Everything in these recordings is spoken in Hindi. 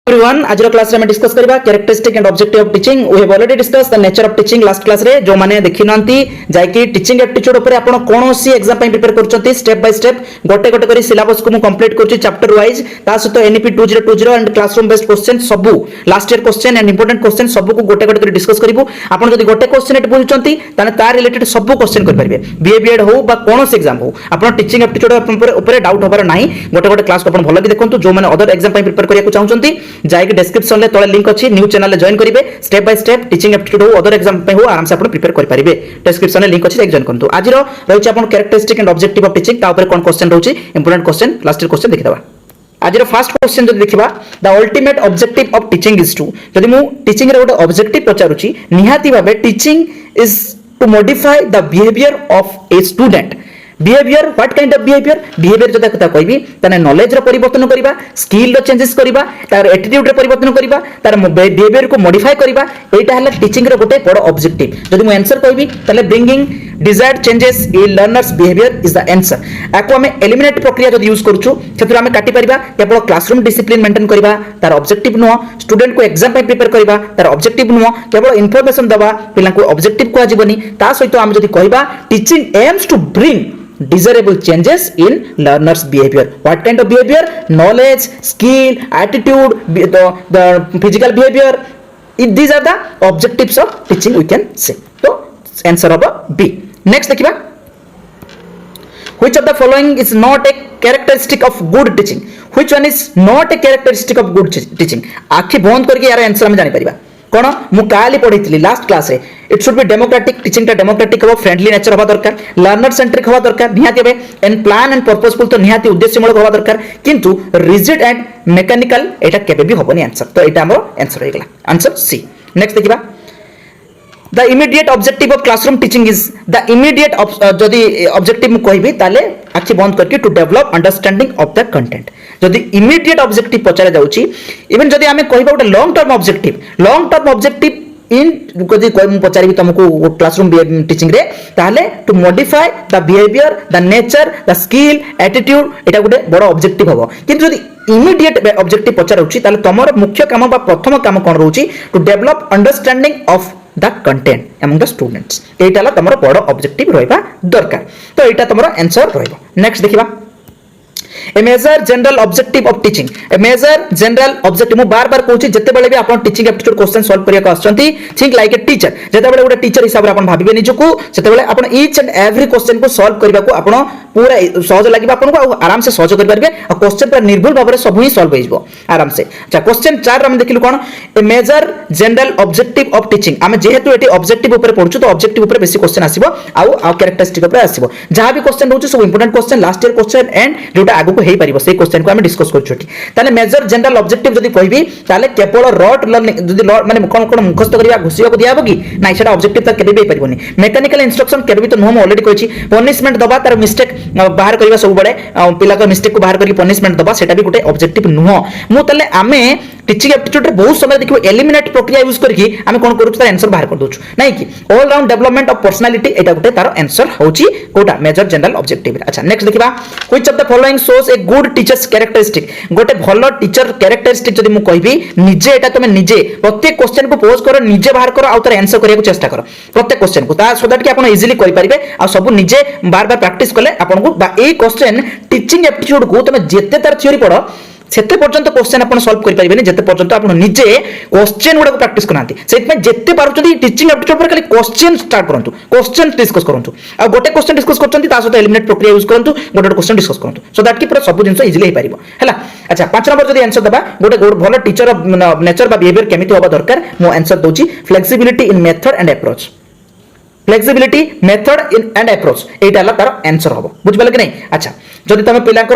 एवरीवन आज क्लास रे डिस्कस करबा characteristic and objective of teaching we have already discuss the nature of teaching last class रे जो माने देखि नंती जाय कि टीचिंग एप्टीट्यूड ऊपर आपण कोनोसी एग्जाम पय प्रिपेयर करचंती स्टेप बाय स्टेप गोटे गोटे करी सिलेबस को मु कंप्लीट करची चैप्टर वाइज ता सहित NEP 2020 and classroom based question सबु last year question and important question सबु को गोटे गोटे करी डिस्कस करबो आपण जदी गोटे क्वेश्चन एट बुझुचंती ताने तार रिलेटेड सबु क्वेश्चन कर परिबे बीए हो बा कोनोसी एग्जाम हो आपण टीचिंग एप्टीट्यूड ऊपर डाउट होबार नाही गोटे गोटे क्लास को आपण भलो कि देखंतु जो माने अदर एग्जाम पय प्रिपेयर करिया को चाहउचंती जाय कि डिस्क्रिप्शन ले तळे लिंक अछि न्यू चैनल ले जॉइन करिवे step by step teaching aptitude हो अदर एग्जाम पे हो आराम से आपण प्रिपेयर कर परिबे डिस्क्रिप्शन ले लिंक अछि जॉइन करंतु आज रो रहिछि आपण characteristic and objective of teaching ता ऊपर कोन क्वेश्चन रहउछि important question last year question देखिदबा आज रो फर्स्ट क्वेश्चन जदि देखिबा the ultimate objective of teaching is to जदि मु टीचिंग रे गोटे ऑब्जेक्टिव पचारुछि निहाती भाबे teaching is to modify the behaviour of a student behaviour what kind of behaviour जदा कथा कहबी तने नॉलेज रो परिवर्तन करिबा स्किल रो चेंजेस करिबा तार एटीट्यूड रो परिवर्तन करिबा तार बिहेवियर को मॉडिफाई करिबा एटा हला टीचिंग रो गोटे बड़ ऑब्जेक्टिव जदि मु आंसर कहबी तले bringing desired changes in learners behaviour is the answer आको हमें एलिमिनेट प्रक्रिया जदि यूज करछु सेतु हमें काटी परिबा केवल क्लासरूम डिसिप्लिन मेंटेन करिबा तार ऑब्जेक्टिव नो स्टूडेंट को एग्जाम पे प्रिपेयर करिबा तार ऑब्जेक्टिव नो केवल इंफॉर्मेशन दबा पिला को ऑब्जेक्टिव को आजीबनी ता सहित हम जदि कहबा teaching aims to bring desirable changes in learners behavior what kind of behavior knowledge skill attitude the physical behavior these are the objectives of teaching we can say so answer of B next देखिबा which of the following is not a characteristic of good teaching which one is not a characteristic of good teaching आखि बंद करके यार आंसर हम जानि परिबा कोन मु काली पढितली लास्ट क्लास रे it should B democratic teaching ता डेमोक्रेटिक हो फ्रेंडली नेचर होबा दरकार लर्नर सेंट्रिक होबा दरकार निहाती बे एंड प्लान एंड पर्पसफुल तो निहाती उद्देश्यमूलक होबा दरकार किंतु रिजिड एंड मैकेनिकल एटा केबे भी होबनी आंसर तो एटा हमर आंसर हो गेला आंसर सी नेक्स्ट देखिबा the immediate objective of classroom teaching is the immediate जदि objective मु कहबी ताले आखि बंद करके to develop understanding of the content जदि immediate objective पचारा जाउची इवन जदि हमें कहबा उटा long term objective इन जदि मु पचारिबी तुमको क्लासरूम टीचिंग रे ताले to modify the behaviour the nature the skill attitude एटा गोटे बड़ ऑब्जेक्टिव हबो किंतु जदि इमीडिएट ऑब्जेक्टिव पचारुची ताले तमर मुख्य काम बा प्रथम काम कोन रहउची to develop understanding of the content among the students एटाला तमरो बड़ ऑब्जेक्टिव रहबा दरकार तो एटा तमरो आंसर रहबो नेक्स्ट देखिबा a major general objective of teaching a major general objective मु बार बार कहूची जते बेले भी आपण टीचिंग एप्टीट्यूड क्वेश्चन सॉल्व करिया को आछंती थिंक लाइक ए टीचर जते बेले गोटे टीचर हिसाब रे आपण भाबिबे निजको जते बेले आपण ईच एंड एवरी क्वेश्चन को सॉल्व करबा को आपण पूरा सहज लागिबा आपण को आराम से सहज कर परबे और क्वेश्चन पर निर्भुल भाव रे सब ही सॉल्व होइबो आराम से अच्छा क्वेश्चन 4 रे हम देखिलु कोन a major general objective of teaching हम जेहेतु एटी ऑब्जेक्टिव ऊपर पढछु तो ऑब्जेक्टिव ऊपर बेसी क्वेश्चन आसीबो आ कैरेक्टरिस्टिक ऊपर आसीबो जहां भी क्वेश्चन रहउछ सब important question last year question and जोटा आगु को हेई परिबो से क्वेश्चन को हम डिस्कस करछोटी ताले मेजर जनरल ऑब्जेक्टिव जदी कहबी ताले केवल रट लर्निंग जदी माने कोन कोन मुखस्त करिया घुसिया को दियाबो कि नै सेटा ऑब्जेक्टिव त केबे भी परिबोनी मैकेनिकल इंस्ट्रक्शन केबे भी तो नो ऑलरेडी कहछि पनिशमेंट दबा तार मिस्टेक बाहर करिवा सब बडे पिला को मिस्टेक को बाहर करी पनिशमेंट दबा सेटा भी गोटे ऑब्जेक्टिव नुहो मु ताले आमे टीचिंग एप्टीट्यूड रे बहुत समय देखिबो एलिमिनेट प्रक्रिया यूज करके आमे कोन करूछ तार आंसर बाहर कर दोछु नै कि all round development of personality एटा गोटे तार आंसर होची कोटा मेजर जनरल ऑब्जेक्टिव अच्छा नेक्स्ट देखिबा which of the following shows a good teachers characteristic गोटे भलो टीचर कैरेक्टरिस्टिक जदि मु कहबी निजे एटा तमे निजे प्रत्येक क्वेश्चन को पोज करो निजे बाहर करो आ तार आंसर करिया को चेष्टा करो प्रत्येक क्वेश्चन को ता सो दैट कि आपण इजीली करि परिबे आ सब निजे बार बार प्रैक्टिस करले आपण को बा ए क्वेश्चन टीचिंग एप्टीट्यूड को तमे जेते तार थ्योरी पढो सेते पर्यंत क्वेश्चन आपण सॉल्व करि परिबेनी जेते पर्यंत आपण निजे क्वेश्चन गुडा को प्रैक्टिस करनांती सेत में जेते पारुचंती टीचिंग एप्टीट्यूड पर खाली क्वेश्चन स्टार्ट करंतु क्वेश्चन डिस्कस करंतु आ गोटे क्वेश्चन डिस्कस करचंती ता सहित एलिमिनेट प्रक्रिया यूज करंतु गोटे क्वेश्चन डिस्कस करंतु सो दैट कि पूरा सब जिंस इजीली हे परिबो हैला अच्छा 5 नंबर जदी आंसर दबा गोटे भलो टीचर ऑफ नेचर बा बिहेवियर केमिति होबा दरकार मो आंसर दोची flexibility in method and approach flexibility method and approach एटा ला तार आंसर होबो बुझ पाले कि नै अच्छा जदि तमे पिला को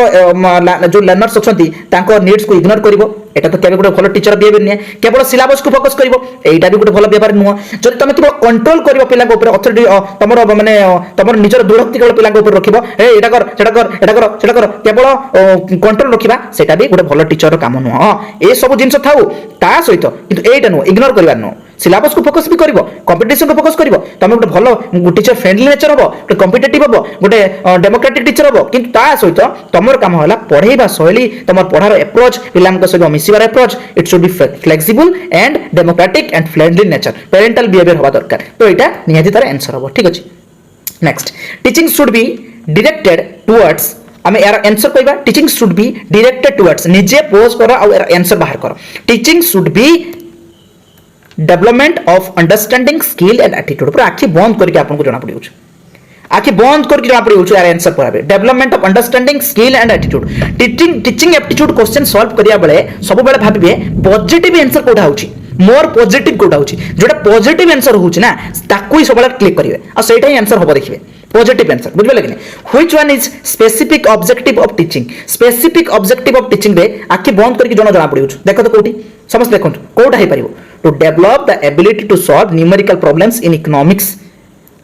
जो लर्नर्स अछंती तांको नीड्स को इग्नोर करिवो एटा तो केबे गोटे भलो टीचर बिहेवियर नै केवल सिलेबस को फोकस करिवो एटा भी गोटे भलो व्यवहार नुवा जदि तमे केवल कंट्रोल करिवो पिला को ऊपर अथॉरिटी तमरो माने तमर निजर दुरक्ति केवल पिला को ऊपर रखिवो ए एटा कर सेटा कर एटा कर सेटा कर केवल कंट्रोल रखिबा सेटा भी गोटे भलो टीचर रो काम नुवा ए सब जिंस थाउ ता सहित किंतु एटा नु इग्नोर करिवा नु सिलेबस को फोकस भी करिवो कंपटीशन को फोकस करिवो तमे गोटे भलो टीचर फ्रेंडली नेचर हबो गोटे कॉम्पिटिटिव हबो गोटे डेमोक्रेटिक टीचर हबो किंतु ता सहित तमर काम होला पढेइबा शैली तमर पढार अप्रोच पिलामक सहित मिसिबार approach it should be flexible and democratic and friendly nature parental behaviour हवा दरकार तो एटा निहाती तार आंसर हबो ठीक अछि next teaching should be directed towards आमे यार आंसर कहबा teaching should be directed towards निजे पोज करो और आंसर बाहर करो teaching should be development of understanding skill and attitude पूरा आखि बंद करके आपन को जाना पड़ियो आखि बंद करके जाना पड़ियो यार आंसर पराबे development of understanding skill and attitude teaching aptitude question solve करिया बेले सब बेले भाबिबे पॉजिटिव आंसर कोठा होची मोर पॉजिटिव कोठा होची जोटा पॉजिटिव आंसर होची ना ताकू ही सब बेले क्लिक करिवे आ सेटा ही आंसर होबो देखिबे पॉजिटिव आंसर बुझबे लगे which one is specific objective of teaching specific objective of teaching रे आखि बंद करके जाना पड़ियो देखो तो कोठी समस्त देखो कोठा हे परिबो to develop the ability to solve numerical problems in economics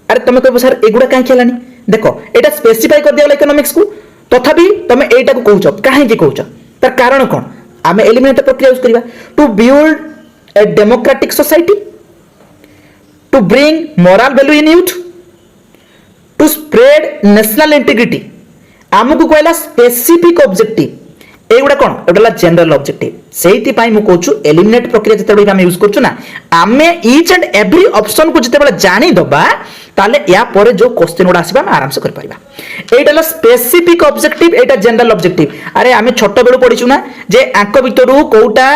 अरे तुम कहबो सर एगुडा काहे खेलानी देखो एटा स्पेसिफाई कर दिया इकोनॉमिक्स को तथापि तुम एटा को कहउछ काहे कि कहउछ तर कारण कोन आमे एलिमिनेट प्रक्रिया यूज करबा to build a democratic society to bring moral value in youth to spread national integrity आमको कहला स्पेसिफिक ऑब्जेक्टिव एगुडा कोन एटा जनरल ऑब्जेक्टिव सेहिति पई मु कहूछु एलिमिनेट प्रक्रिया जते बेले हम यूज करछु ना आमे ईच एंड एवरी ऑप्शन को जते बेले जानि दबा ताले या परे जो क्वेश्चन उडा आसीबा हम आराम से कर परिबा एटा स्पेसिफिक ऑब्जेक्टिव एटा जनरल ऑब्जेक्टिव अरे आमे छोट बेलु पढिछु ना जे आंक भितरु कोउटा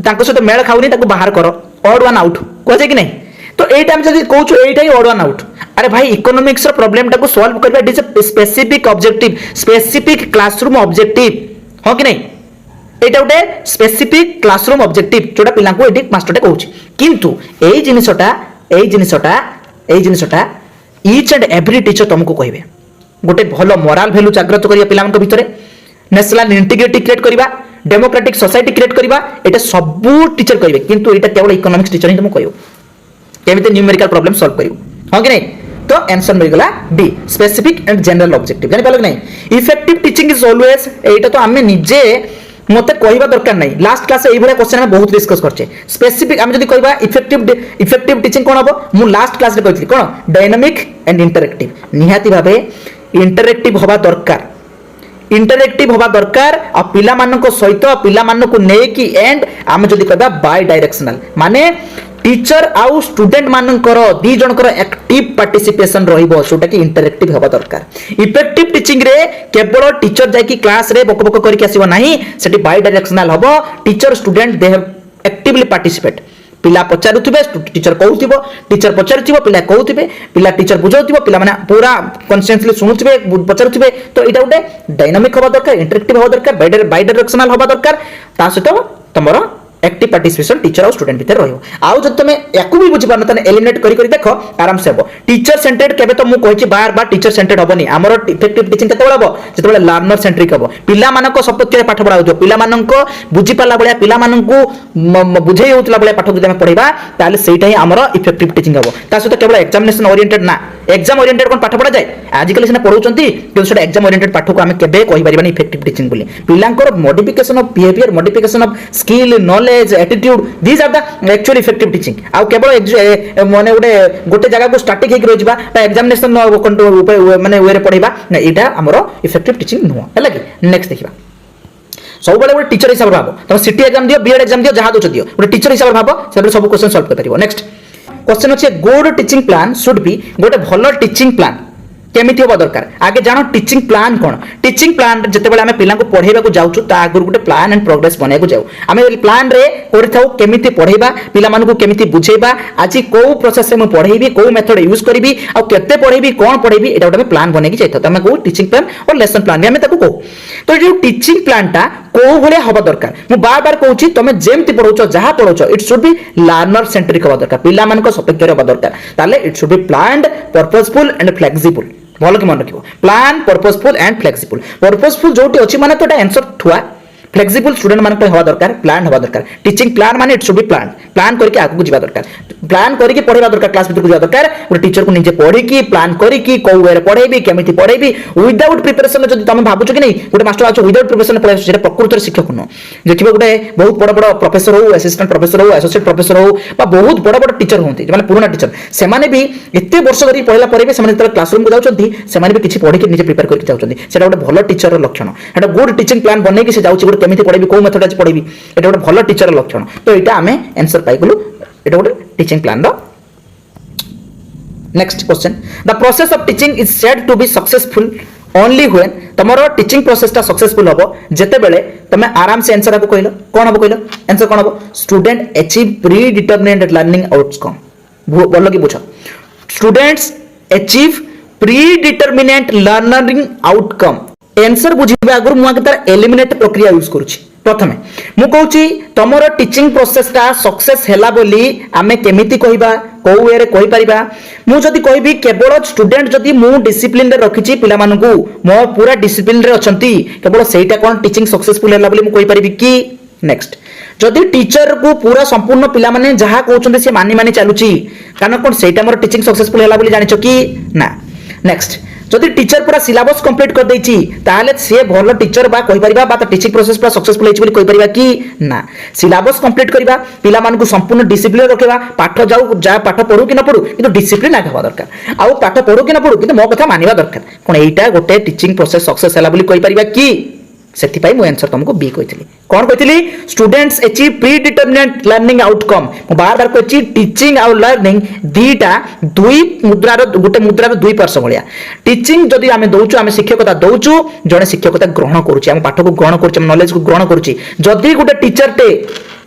तांको सहित मेल खाउनी ताको बाहर करो ऑड वन आउट कोजे कि नहीं तो एटा हम जदी कहूछु एटा ही ऑड वन आउट अरे भाई इकोनॉमिक्स रो प्रॉब्लम टाको सॉल्व करबा it is a specific objective specific classroom objective हो कि नहीं एटा उटे स्पेसिफिक क्लासरूम ऑब्जेक्टिव जोटा पिला को एडी मास्टरटे कहूची किंतु एई जिनिसटा ईच एंड एवरी टीचर तुमको कहबे गोटे भलो मोरल वैल्यू जागृत करिया पिला मन भितरे नेशनल इंटीग्रिटी क्रिएट करिबा डेमोक्रेटिक सोसाइटी क्रिएट करिबा एटा सब टीचर कहबे किंतु एटा केवल इकोनॉमिक्स टीचर ही तुम कहयो केमिते न्यूमेरिकल प्रॉब्लम सॉल्व करियो हो कि नहीं तो आंसर मिल गला be specific and general objective जानि पालो नहीं इफेक्टिव टीचिंग इज ऑलवेज एटा तो हमें निजे मते कहबा दरकार नहीं लास्ट क्लास एई भले क्वेश्चन में बहुत डिस्कस करछे स्पेसिफिक हम जदी कहबा इफेक्टिव टीचिंग कोन हबो मु लास्ट क्लास रे कहथि कोन डायनामिक एंड इंटरएक्टिव निहाती भाबे इंटरएक्टिव होबा दरकार आ पिला मानको सहित पिला मानको नेकी एंड हम जदी कहबा बाय डायरेक्शनल माने टीचर आउ स्टूडेंट मानकर दी जनकर एक्टिव पार्टिसिपेशन रहिबो सोटा कि इंटरएक्टिव होबा दरकार इफेक्टिव टीचिंग रे केवल टीचर जाय कि क्लास रे बक बक करके आसीबो नाही सेठी बाय डायरेक्शनल होबो teacher student they have actively participate पिला पचारुथिबे टीचर कहउथिबो टीचर पचारुथिबो पिला कहउथिबे पिला टीचर बुझाउथिबो पिला माने पूरा कॉन्शियसली सुनुथिबे पचारुथिबे तो एटा उटे डायनामिक होबा दरकार इंटरएक्टिव होबा दरकार बाय डायरेक्शनल होबा दरकार ता सहित तमरो एक्टिव पार्टिसिपेशन टीचर और स्टूडेंट भीतर रहियो आउ जब तुम याकू भी बुझी पारन तने एलिमिनेट करी करी देखो आराम से हबो टीचर सेंटर्ड केबे तो मु कहिछि बार बार टीचर सेंटर्ड हबनी हमरो इफेक्टिव टीचिंग केते हबो जते बेले लर्नर सेंट्रिक हबो पिला मानको सपत्य पाठ पढा होतो पिला मानको बुझी पाला बळिया पिला मानको बुझेई होतला बळिया पाठ जदि हम पढिबा ताले सेटा ही हमरो इफेक्टिव टीचिंग हबो ता सहित केवल एग्जामिनेशन ओरिएंटेड ना एग्जाम ओरिएंटेड कोन पाठ पढा जाय आजिकल सिना पढौचंती कि सेटा एग्जाम ओरिएंटेड पाठ को हमें केबे कहि परिबानी इफेक्टिव टीचिंग बोली पिलांकर modification of behaviour modification of skill knowledge attitude these are the actual effective teaching आ केवल माने गोटे जगह को स्टैटिक हेक रहिबा ता एग्जामिनेशन माने वे रे पढिबा ना एटा हमरो इफेक्टिव टीचिंग नुह हैला कि नेक्स्ट देखिबा सब बेले गोटे टीचर हिसाब भाबो तुम सिटी एग्जाम दियो बीएड एग्जाम दियो जहा दोछ दियो गोटे टीचर हिसाब भाबो से सब क्वेश्चन सॉल्व कर परिबो नेक्स्ट क्वेश्चन अछि good teaching plan should be गोटे भलो टीचिंग प्लान केमिति होबा दरकार आगे जानो टीचिंग प्लान कोन टीचिंग प्लान जते बेले हमें पिला को पढेबा को जाउछु ता आगुर गोटे प्लान एंड प्रोग्रेस बने को जाउ हमें प्लान रे करथाउ केमिति पढेबा पिला मानको केमिति बुझेबा आजि को प्रोसेस से म पढेबी को मेथड यूज करबी आ केते पढेबी कोन पढेबी एटा गोटे प्लान बने की जाइतो तमे को टीचिंग प्लान और लेसन प्लान हमें ताको को तो जो टीचिंग प्लान टा को भले होबा दरकार मु बार बार कहूची तमे जेमति पढौचो जहा पढौचो it should be learner centric होबा दरकार पिला मानको सपेक्ष होबा दरकार ताले it should be planned purposeful and flexible भल कि मन रखिबो plan purposeful and flexible purposeful जोटी अछि माने तो आंसर थुआ फ्लेक्सिबल स्टूडेंट मान हवा दरकार प्लान हवा दरकार टीचिंग प्लान माने इट शुड बी प्लान करके आगु जीवा दरकार प्लान करके पढ़ेबा दरकार क्लास भीतर जीवा दरकार गोटे टीचर को निजे पढ़ी प्लान करके को वे पढ़ेबी केमिति पढ़ेबी विदाउट प्रिपरेशन जदि तुम भाबुछ कि नहीं गोटे मास्टर आछो विदाउट प्रिपरेशन पढ़े सेटा प्रकृत शिक्षक न देखिबो गोटे बहुत बड़ बड़ प्रोफेसर हो असिस्टेंट प्रोफेसर हो एसोसिएट प्रोफेसर हो बा बहुत बड़ बड़ टीचर होंती माने पुराना टीचर से माने भी एते वर्ष धरि पढ़ला परे से माने क्लासरूम को जाउछंती से माने भी किछि पढ़ी के निजे प्रिपेयर करके जाउछंती सेटा गोटे भलो टीचर रो लक्षण एटा गुड टीचिंग प्लान बनै कि से जाउछि गोटे केमिति पढ़ेबी को मेथड आज पढ़ेबी एटा गोटे भलो टीचर रो लक्षण तो एटा हमें आंसर पाइ गलु एटा गोटे टीचिंग प्लान रो next question the process of teaching is said to be successful only when तमरो टीचिंग प्रोसेस टा सक्सेसफुल होबो जेते बेले तमे आराम से आंसर को कहलो कोन होबो कहलो आंसर कोन होबो student achieve predetermined learning outcome बोलो कि पूछो students achieve predetermined learning outcome answer बुझिबा अगर मु आके तार एलिमिनेट प्रक्रिया यूज करूची प्रथमे मु कहूची तमरो टीचिंग प्रोसेस टा सक्सेस हैला बोली आमे केमिति कहिबा को वे रे कहि परिबा मु जदी कहबी केवल स्टूडेंट जदी मु डिसिप्लिन रे रखिची पिला मानकू मो पूरा डिसिप्लिन रे अछंती केवल सेटा कोन टीचिंग सक्सेसफुल हैला बोली मु कहि परिबी कि नेक्स्ट जदि टीचर को पूरा संपूर्ण पिला माने जहा कहउछन्ते से मानी मानी चालुची कारण कोन सेटा मोर टीचिंग सक्सेसफुल हैला बोली जानिचो कि ना नेक्स्ट जदि टीचर पूरा सिलेबस कंप्लीट कर देछि ताले से भलो टीचर बा कहि परिबा बा टीचिंग प्रोसेस पूरा सक्सेसफुल हेछि बोली कहि परिबा कि ना सिलेबस कंप्लीट करिबा पिला मान को संपूर्ण डिसिप्लिन रखिबा पाठ जाऊ जा पाठ पढु कि न पढु किंतु डिसिप्लिन आगे हवा दरकार आउ पाठ पढु कि न पढु किंतु मो कथा मानिबा दरकार कोन एटा गोटे टीचिंग प्रोसेस सक्सेस हैला बोली कहि परिबा कि सेति पई मु आंसर तुमको बी कहितली कोन कहितली students achieve predetermined learning outcome मु बार बार कहि टीचिंग और लर्निंग दीटा दुई मुद्रार गोटे मुद्रार दुई पार्श्व भलिया टीचिंग जदी आमे दोउचु आमे शिक्षकता दोउचु जने शिक्षकता ग्रहण करूची आमे पाठ को ग्रहण करूची नॉलेज को ग्रहण करूची जदी गोटे टीचर टे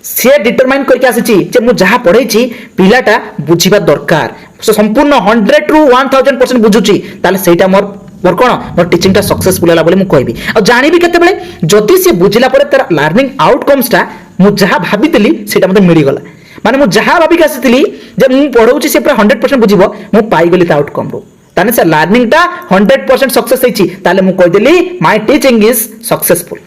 से डिटरमाइन करके आसीची जे मु जहा पढैची पिलाटा बुझिबा दरकार से संपूर्ण 100 टू 1000% बुझुची ताले सेटा मोर कोन मोर टीचिंग टा सक्सेसफुल हैला बोले मु कहबी आ जानिबी केते बेले जदी से बुझिला परे तार लर्निंग आउटकम्स टा मु जहा भाबितली सेटा मते मिली गला माने मु जहा भाबी के आसीतली जे मु पढौची से पूरा 100% बुझिबो मु पाई गेली ता आउटकम रो ताने से लर्निंग टा 100% सक्सेस हेची ताले मु कहि देली माय टीचिंग इज सक्सेसफुल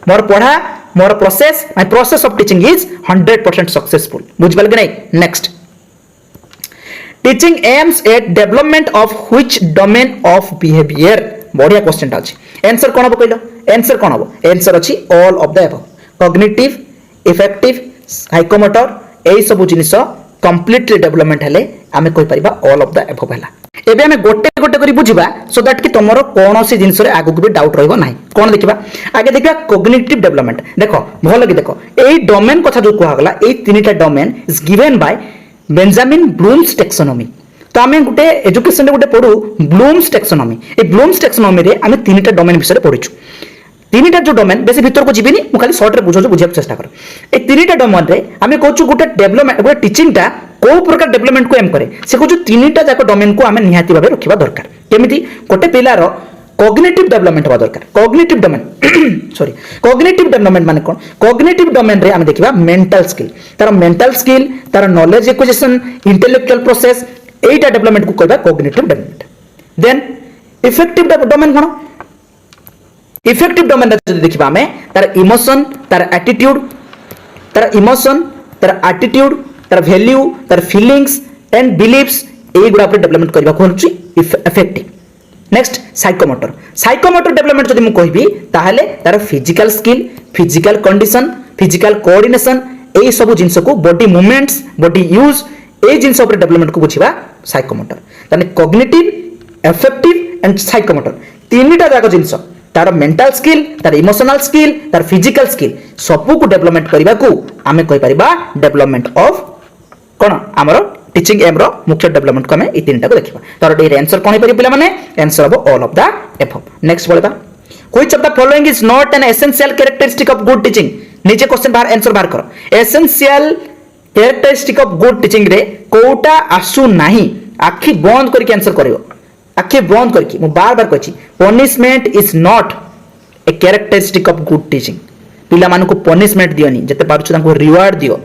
मोर पढ़ा मोर process my process of teaching is 100% successful बुझबल के नहीं next teaching aims at development of which domain of behaviour बढ़िया क्वेश्चन टा अछि आंसर कोन हो कहलो आंसर कोन हो आंसर अछि all of the above cognitive affective psychomotor एई सब जिनिस कंप्लीटली डेवलपमेंट हेले आमे कहि परिबा ऑल ऑफ द अबव हला एबे हमें गोटे गोटे करी बुझिबा सो दैट कि तमरो कोनोसी जिनिस रे आगु भी डाउट रहइबो नाही कोन देखिबा आगे देखिबा कॉग्निटिव डेवलपमेंट देखो भलो कि देखो एई डोमेन कथा जो कहला गला एई तीनटा domain is given by Benjamin Bloom's taxonomy तो आमे गुटे एजुकेशन रे गुटे पढु ब्लूम्स टैक्सोनॉमी ए ब्लूम्स टैक्सोनॉमी रे आमे तीनटा डोमेन विषय पढिछु तीनटा जो डोमेन बेसी भीतर को जीविनी मु खाली शॉर्ट रे बुझो बुझिया चेष्टा कर ए तीनटा डोमेन रे आमे कहछु गुटे डेवलपमेंट गुटे टीचिंग टा को प्रकार डेवलपमेंट को एम करे से कहछु तीनटा जाक डोमेन को आमे निहाती भाबे रखिबा दरकार केमिति गोटे पिलार कॉग्निटिव डेवलपमेंट हवा दरकार cognitive domain sorry cognitive development माने कोन कॉग्निटिव डोमेन रे आमे देखिबा मेंटल स्किल तार नॉलेज एक्विजिशन इंटेलेक्चुअल प्रोसेस एटा डेवलपमेंट को कहबा cognitive development then affective domain कोन इफेक्टिव डोमेन रे जदि देखिबा हमें तार इमोशन तार एटीट्यूड तार वैल्यू तार फीलिंग्स एंड बिलीव्स ए गुडा पर डेवलपमेंट करबा कोनची इफेक्टिव नेक्स्ट साइकोमोटर डेवलपमेंट जदि मु कहबी ताहले तार physical skill physical condition physical coordination ए सब जिंस को बॉडी मूवमेंट्स बॉडी यूज ए जिंस ऊपर डेवलपमेंट को बुझिबा साइकोमोटर ताने कॉग्निटिव इफेक्टिव एंड साइकोमोटर तीनटा जाक जिंस तार मेंटल स्किल तार इमोशनल स्किल तार फिजिकल स्किल सब को डेवलपमेंट करबा को आमे कहि परिबा डेवलपमेंट ऑफ कोन हमरो टीचिंग एम रो मुख्य डेवलपमेंट को हमें ई तीनटा को देखिबा तार डे आंसर कोन परिबा पिला माने आंसर हो all of the above next बोलबा which of the following is not an essential characteristic of good teaching नीचे क्वेश्चन बाहर आंसर बाहर करो essential characteristic of good teaching रे कोटा आसु नाही आखि बंद करके आंसर करियो आखि बंद करके मु बार बार कहछि punishment is not a characteristic of good teaching पिला मान को पनिशमेंट दियोनी जते पारछु ताको रिवार्ड दियो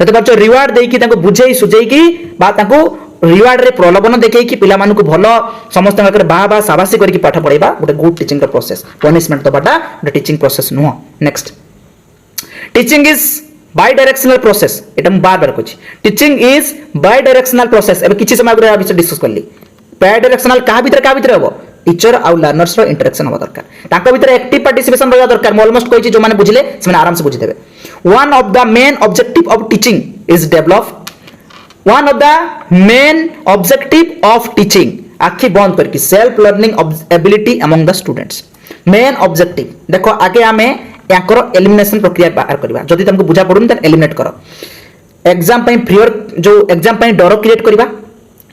जते पारछु रिवार्ड देई कि ताको बुझेई सुझेई कि बा ताको रिवार्ड रे प्रलोभन देखै कि पिला मानकु भलो समस्त आकर बा साबासी करके पाठ पढाइबा गोटे गुड टीचिंग रो प्रोसेस पनिशमेंट दबाटा गोटे टीचिंग प्रोसेस नुह next teaching is bidirectional process एटा हम बार बार कहछि teaching is bidirectional process एबे किछि समय आगे विषय डिस्कस करली बाय डायरेक्शनल का भीतर हबो टीचर आउ लर्नर्स रो इंटरेक्शन होबा दरकार ताको भीतर एक्टिव पार्टिसिपेशन रहबा दरकार मैं ऑलमोस्ट कहछि जो माने बुझिले से माने आराम से बुझि देबे one of the main objective of teaching is develop one of the main objective of teaching आखि बंद करके self learning ability among the students main objective देखो आगे आमे याकर एलिमिनेशन प्रक्रिया बाहर करबा जदि तुमको बुझा पडुन त एलिमिनेट करो एग्जाम पई फियर जो एग्जाम पई डर क्रिएट करबा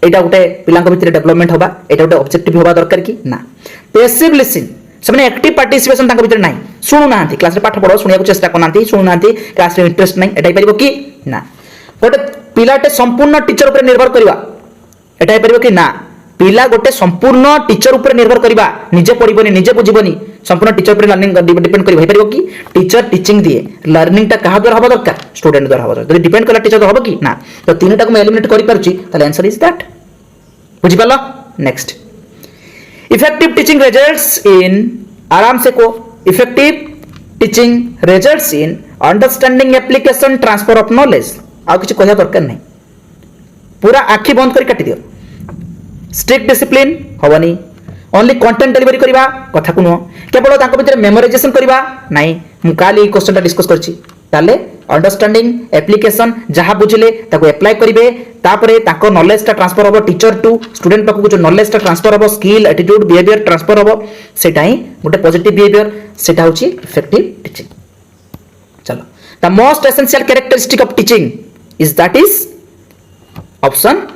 एटा गोटे पिलांक भितर डेवलपमेंट होबा एटा गोटे ऑब्जेक्टिव होबा दरकार कि ना पैसिव लिसनिंग सेमाने एक्टिव पार्टिसिपेशन तांक भितर नाही सुनु नांती क्लास रे पाठ पढो सुनिया को चेष्टा करनांती सुनु नांती क्लास रे इंटरेस्ट नाही एटा परिबो कि ना गोटे पिलाटे संपूर्ण टीचर ऊपर निर्भर करबा एटा परिबो कि ना पिला गोटे संपूर्ण टीचर ऊपर निर्भर करबा निजे पढिबोनी निजे बुझिबोनी संपूर्ण टीचर पर लर्निंग डिपेंड करि भाई कि टीचर टीचिंग दिए लर्निंग टा कहा द्वारा हबा दरकार स्टूडेंट द्वारा हबा दरकार डिपेंड कला टीचर हबो कि ना तो तीनटा को मैं एलिमिनेट करि परछि ताले आंसर इज दैट बुझि पालो next effective teaching results in आराम से को effective teaching results in understanding application transfer of knowledge आ किछ कहया दरकार नहीं पूरा आखि बंद कर काटी दियो स्ट्रिक्ट डिसिप्लिन हवनी ओनली कंटेंट डिलीवरी करबा कथा को नुह केवल तांको भितर मेमोराइजेशन करबा नाही मु काली क्वेश्चन टा डिस्कस करछि ताले अंडरस्टैंडिंग एप्लीकेशन जहां बुझिले ताको अप्लाई करिवे तापरे ताको नॉलेज टा ट्रांसफर होबो टीचर टू स्टूडेंट पाखु जो नॉलेज टा ट्रांसफर होबो स्किल एटीट्यूड बिहेवियर ट्रांसफर होबो सेटा ही गोटे पॉजिटिव बिहेवियर सेटा होछि इफेक्टिव टीचिंग चलो the most essential characteristic of teaching is that is option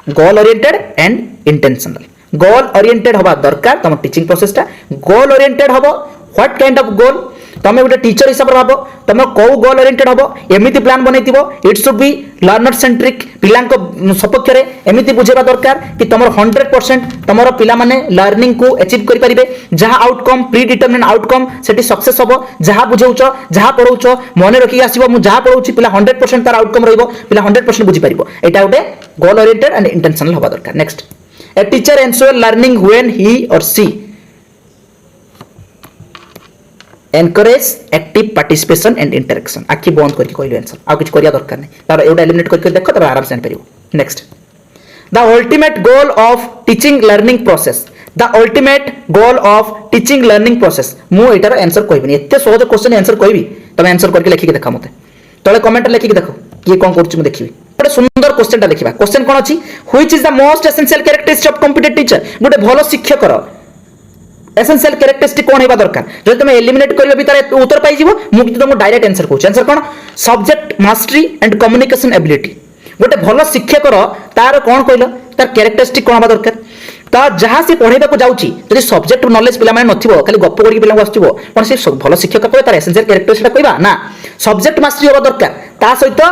goal oriented and intentional goal oriented हवा दरकार तम टीचिंग प्रोसेस टा गोल ओरिएंटेड हबो व्हाट काइंड ऑफ गोल तमे गोटे टीचर हिसाब रे हबो तमे को गोल ओरिएंटेड हबो एमिति प्लान बनैतिबो it should be learner centric पिलांको सपक्ष रे एमिति बुझेबा दरकार कि तमर 100% तमर पिला माने लर्निंग को अचीव करि परिबे जहा आउटकम प्री डिटरमिनेड आउटकम सेठी सक्सेस हबो जहा बुझौचो जहा पढौचो मने रखि आसीबो मु जहा पढौची पिला 100% तार आउटकम रहइबो पिला 100% बुझि परिबो एटा गोटे गोल ओरिएंटेड एंड इंटेंशनल हबा दरकार next A teacher ensure learning when he or she encourage active participation and interaction आखि बंद करके कहलो आंसर आ किछ करिया दरकार नै तार एटा एलिमिनेट करके देखो तब आराम से परिबो next the ultimate goal of teaching learning process the ultimate goal of teaching learning process मु एटार आंसर कहबिनी एते सहज क्वेश्चन आंसर कहबी तमे आंसर करके लिखि के देखा मते तळे कमेंट लिखि के देखो किए कोन करछु मु देखिबी गोटे सुंदर क्वेश्चन टा देखिबा क्वेश्चन कोन अछि which is the most essential characteristic of competent teacher गोटे भलो शिक्षक रो एसेंशियल कैरेक्टरिस्टिक कोन हेबा दरकार जदि तुम एलिमिनेट करियो भी तारे उत्तर पाई जिवो मु कि तुमको डायरेक्ट आंसर कहूछ आंसर कोन subject mastery and communication ability गोटे भलो शिक्षक रो तार कोन कहलो तार कैरेक्टरिस्टिक कोन हेबा दरकार ता जहां से पढाइबा को जाउची जदि सब्जेक्ट नॉलेज पिला माने नथिबो खाली गप्प करी पिला आछिबो कोन से भलो शिक्षक कहबे तार एसेंशियल कैरेक्टरिस्टिक कहबा ना सब्जेक्ट मास्टरी होबा दरकार ता सहित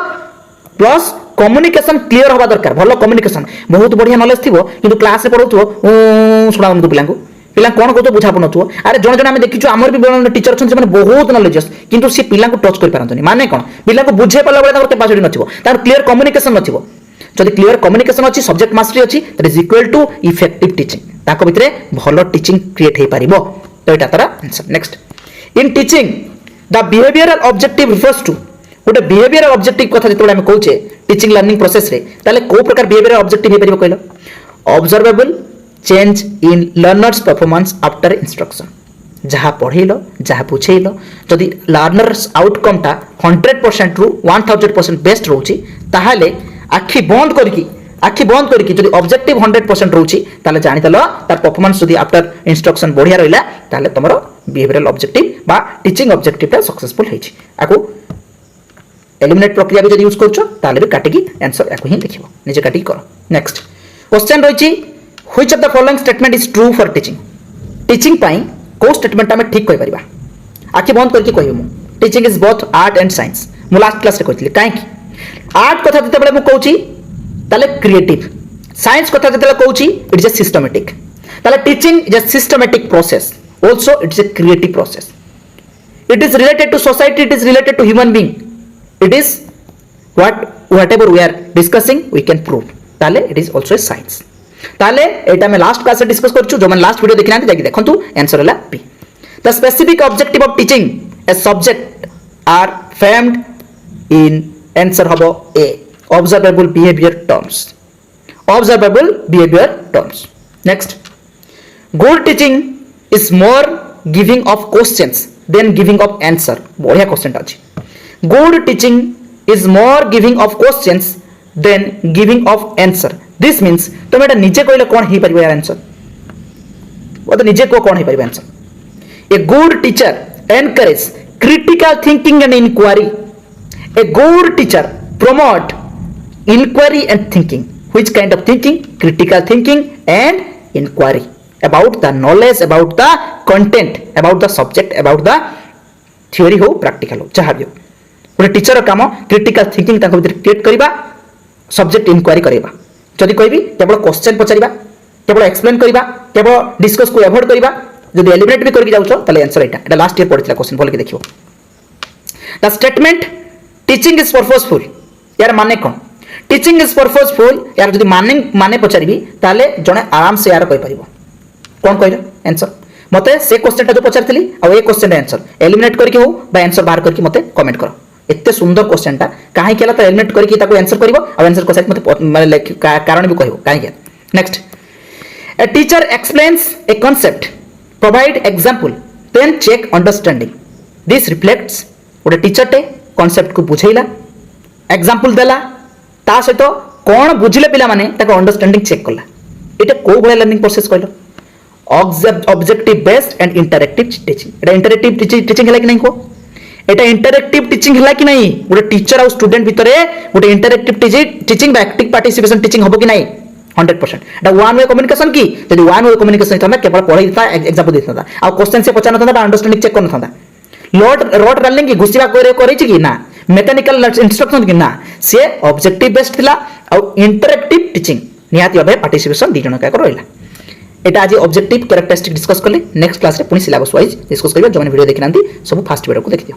प्लस कम्युनिकेशन क्लियर होबा दरकार भलो कम्युनिकेशन बहुत बढ़िया नॉलेज थिबो किंतु क्लास रे पढौथो सुनाउन पिलांको पिला कोन कहतो बुझा पनथो अरे जण जण हम देखिछु हमर भी टीचर छन माने बहुत नॉलेज किंतु से पिला को टच कर पारंतनी माने कोन पिला को बुझे पला बळे तार कैपेसिटी नथिबो तार क्लियर कम्युनिकेशन नथिबो जदि क्लियर कम्युनिकेशन अछि सब्जेक्ट मास्टरी अछि that is equal to effective teaching ताको भितरे भलो टीचिंग क्रिएट हे पारिबो तो एटा तारा answer next in teaching the behavioural objective refers to गोटे बिहेवियरल ऑब्जेक्टिव कथा जतबे हम कहूचे टीचिंग लर्निंग प्रोसेस रे ताले को प्रकार बिहेवियरल ऑब्जेक्टिव हे परिबो कहलो observable change in learners performance after instruction जहा पढेलो जहा बुझेलो जदि लर्नर्स आउटकम ता 100% रु 1000% बेस्ट रहउची ताहाले आखि बंद करके जदि ऑब्जेक्टिव 100% रहउची ताले जानि तलो तार परफॉर्मेंस जदि आफ्टर इंस्ट्रक्शन बढ़िया रहिला ताले तमरो बिहेवियरल ऑब्जेक्टिव बा टीचिंग ऑब्जेक्टिव ता सक्सेसफुल हेछि आको एलिमिनेट प्रक्रिया भी जदि यूज करछो ताले भी काटिकी आंसर याको ही लिखिबो निजे काटिकी करो नेक्स्ट क्वेश्चन रहिछि which of the following statement is true for teaching teaching पई को स्टेटमेंट हमें ठीक कहि परिबा आखि बंद करके कहियो मु teaching is both art and science मु लास्ट क्लास रे कहथिली काहे कि आर्ट कथा जते बेले मु कहूची ताले क्रिएटिव साइंस कथा जते कहूची इट इज अ सिस्टमैटिक ताले teaching is a systematic process also it is a creative process it is related to society it is related to human being it is whatever we are discussing we can prove ताले it is also a science ताले एटा में लास्ट क्लास से डिस्कस करछु जो मन लास्ट वीडियो देखिना जाके देखंतु आंसर हला be the specific objective of teaching a subject are framed in answer habo a observable behavior terms next good teaching is more giving of questions than giving of answer बढ़िया क्वेश्चन अछि good teaching is more giving of questions than giving of answer this means तुम एटा निजे कहले कोन ही परिबो यार आंसर वो तो निजे को कोन ही परिबो answer a good teacher encourage critical thinking and inquiry a good teacher promote inquiry and thinking which kind of thinking critical thinking and inquiry about the knowledge about the content about the subject about the theory हो practical हो जहाँ भी हो गोटे टीचर काम क्रिटिकल थिंकिंग ताको भीतर क्रिएट करबा सब्जेक्ट इंक्वायरी करबा जदि कहबी केवल क्वेश्चन पचारिबा केवल एक्सप्लेन करबा केवल डिस्कस को अवॉइड करबा जदि एलिमिनेट भी करके जाउछो ताले आंसर एटा लास्ट ईयर पढ़ितला क्वेश्चन बोल के देखियो the statement teaching is purposeful यार माने कोन टीचिंग इज पर्पसफुल यार जदि माने पचारिबी ताले जने आराम से यार कहि परिबो कोन कहलो आंसर मते से क्वेश्चन टा जो पचारथिली आ ए क्वेश्चन आंसर एलिमिनेट करके हो बा आंसर बाहर करके मते कमेंट करो एते सुंदर क्वेश्चन टा काहे केला तो एलिमिनेट करके ताको आंसर करबो आ आंसर को सहित मते माने कारण भी कहबो काहे के next a teacher explains a concept provide example then check understanding this reflects गोटे टीचर टे कांसेप्ट को बुझेइला एग्जांपल देला ता सहित कोन बुझिले पिला माने ताको अंडरस्टैंडिंग चेक करला एटा को भले लर्निंग प्रोसेस कहलो objective based and interactive teaching Etah interactive teaching हला कि नहीं को एटा इंटरैक्टिव टीचिंग हला कि नहीं गोटे टीचर और स्टूडेंट भितरे गोटे इंटरैक्टिव टीचिंग बा एक्टिव पार्टिसिपेशन टीचिंग हबो कि नहीं 100% एटा वन वे कम्युनिकेशन की यदि वन वे कम्युनिकेशन था केवल पढ़ाई था एग्जांपल देता था आ क्वेश्चन से पचाना था अंडरस्टैंडिंग चेक करना था रोड रनिंग की घुसिबा करे कि ना मैकेनिकल इंस्ट्रक्शन कि ना से ऑब्जेक्टिव बेस्ड थिला और इंटरैक्टिव टीचिंग निहाती भाबे पार्टिसिपेशन दी जण का रहला एटा आज ऑब्जेक्टिव कैरेक्टरिस्टिक डिस्कस करले नेक्स्ट क्लास रे पुनी सिलेबस वाइज डिस्कस करबा जो वीडियो देखिनांती सब फास्ट वीडियो को देखियो।